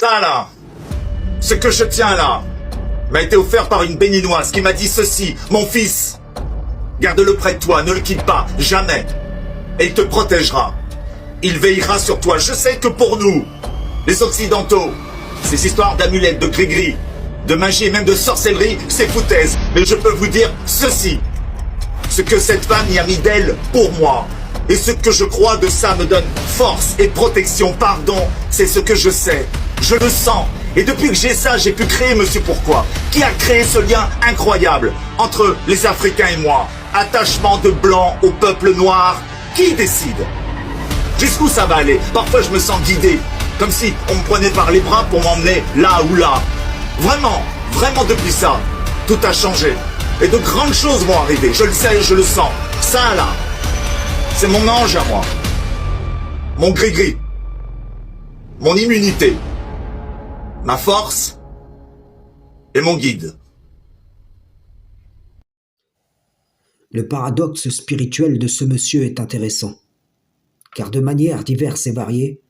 Ça là, ce que je tiens là, m'a été offert par une béninoise qui m'a dit ceci: mon fils, garde-le près de toi, ne le quitte pas, jamais. Et il te protégera. Il veillera sur toi. Je sais que pour nous, les Occidentaux, ces histoires d'amulettes, de gris-gris, de magie et même de sorcellerie, c'est foutaise. Mais je peux vous dire ceci: ce que cette femme y a mis d'elle pour moi, et ce que je crois de ça me donne force et protection. Pardon, c'est ce que je sais. Je le sens. Et depuis que j'ai ça, j'ai pu créer Monsieur Pourquoi, qui a créé ce lien incroyable entre les Africains et moi. Attachement de blanc au peuple noir. Qui décide? Jusqu'où ça va aller? Parfois je me sens guidé, comme si on me prenait par les bras pour m'emmener là ou là. Vraiment, vraiment depuis ça, tout a changé. Et de grandes choses vont arriver, je le sais et je le sens. Ça là, c'est mon ange à moi. Mon gris-gris. Mon immunité. Ma force et mon guide. Le paradoxe spirituel de ce monsieur est intéressant, car de manière diverse et variée,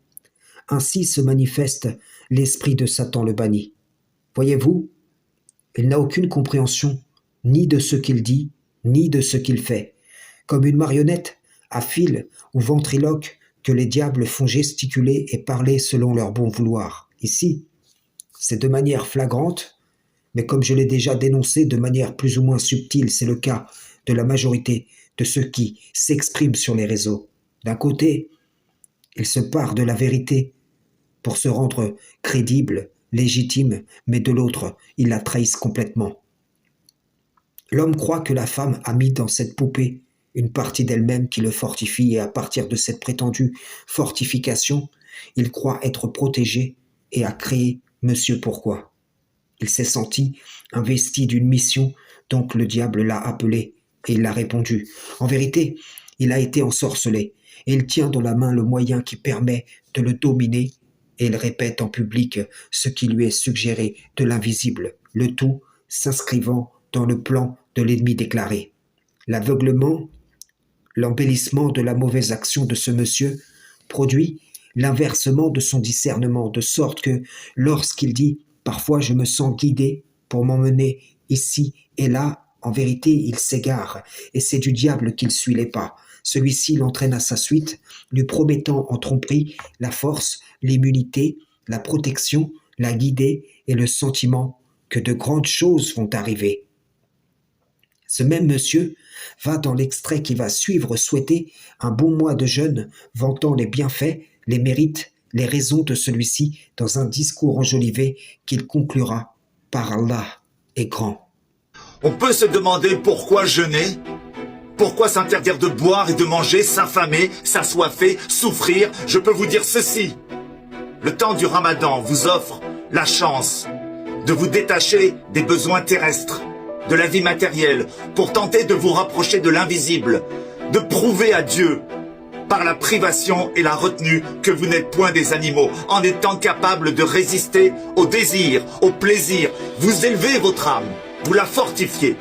ainsi se manifeste l'esprit de Satan le banni. Voyez-vous, il n'a aucune compréhension ni de ce qu'il dit, ni de ce qu'il fait, comme une marionnette à fil ou ventriloque que les diables font gesticuler et parler selon leur bon vouloir. Ici, c'est de manière flagrante, mais comme je l'ai déjà dénoncé de manière plus ou moins subtile, c'est le cas de la majorité de ceux qui s'expriment sur les réseaux. D'un côté, ils se parent de la vérité pour se rendre crédibles, légitimes, mais de l'autre, ils la trahissent complètement. L'homme croit que la femme a mis dans cette poupée une partie d'elle-même qui le fortifie, et à partir de cette prétendue fortification, il croit être protégé et a créé Monsieur Pourquoi. Il s'est senti investi d'une mission, donc le diable l'a appelé et il a répondu. En vérité, il a été ensorcelé et il tient dans la main le moyen qui permet de le dominer, et il répète en public ce qui lui est suggéré de l'invisible, le tout s'inscrivant dans le plan de l'ennemi déclaré. L'aveuglement, l'embellissement de la mauvaise action de ce monsieur produit l'inversement de son discernement, de sorte que lorsqu'il dit « parfois je me sens guidé pour m'emmener ici et là », en vérité, il s'égare, et c'est du diable qu'il suit les pas. Celui-ci l'entraîne à sa suite, lui promettant en tromperie la force, l'immunité, la protection, la guidée et le sentiment que de grandes choses vont arriver. Ce même monsieur va, dans l'extrait qui va suivre, souhaiter un bon mois de jeûne, vantant les bienfaits, les mérites, les raisons de celui-ci dans un discours enjolivé qu'il conclura par Allah est grand. On peut se demander pourquoi jeûner, pourquoi s'interdire de boire et de manger, s'affamer, s'assoiffer, souffrir. Je peux vous dire ceci: le temps du Ramadan vous offre la chance de vous détacher des besoins terrestres, de la vie matérielle, pour tenter de vous rapprocher de l'invisible, de prouver à Dieu, par la privation et la retenue, que vous n'êtes point des animaux, en étant capable de résister au désir, au plaisir. Vous élevez votre âme, vous la fortifiez,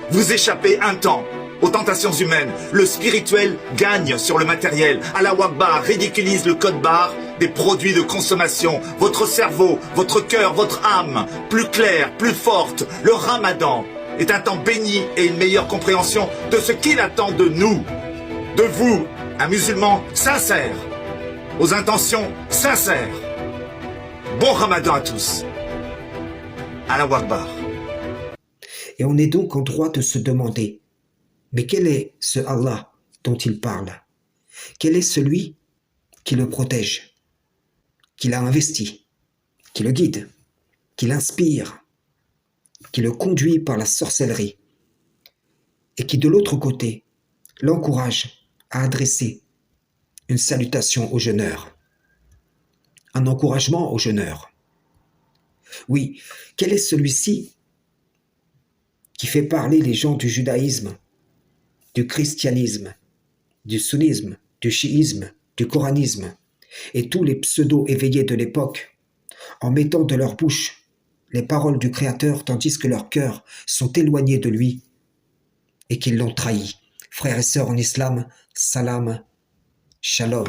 vous échappez un temps aux tentations humaines. Le spirituel gagne sur le matériel. Allahu Akbar ridiculise le code barre des produits de consommation. Votre cerveau, votre cœur, votre âme, plus claire, plus forte. Le Ramadan est un temps béni et une meilleure compréhension de ce qu'il attend de nous, de vous, un musulman sincère, aux intentions sincères. Bon Ramadan à tous. Allahu Akbar. Et on est donc en droit de se demander, mais quel est ce Allah dont il parle? Quel est celui qui le protège, qui l'a investi, qui le guide, qui l'inspire, qui le conduit par la sorcellerie, et qui de l'autre côté l'encourage à adresser une salutation aux jeûneurs, un encouragement aux jeûneurs? Oui, quel est celui-ci qui fait parler les gens du judaïsme, du christianisme, du sunnisme, du chiisme, du coranisme, et tous les pseudo-éveillés de l'époque, en mettant de leur bouche les paroles du Créateur, tandis que leurs cœurs sont éloignés de lui et qu'ils l'ont trahi. Frères et sœurs en islam, salam, shalom.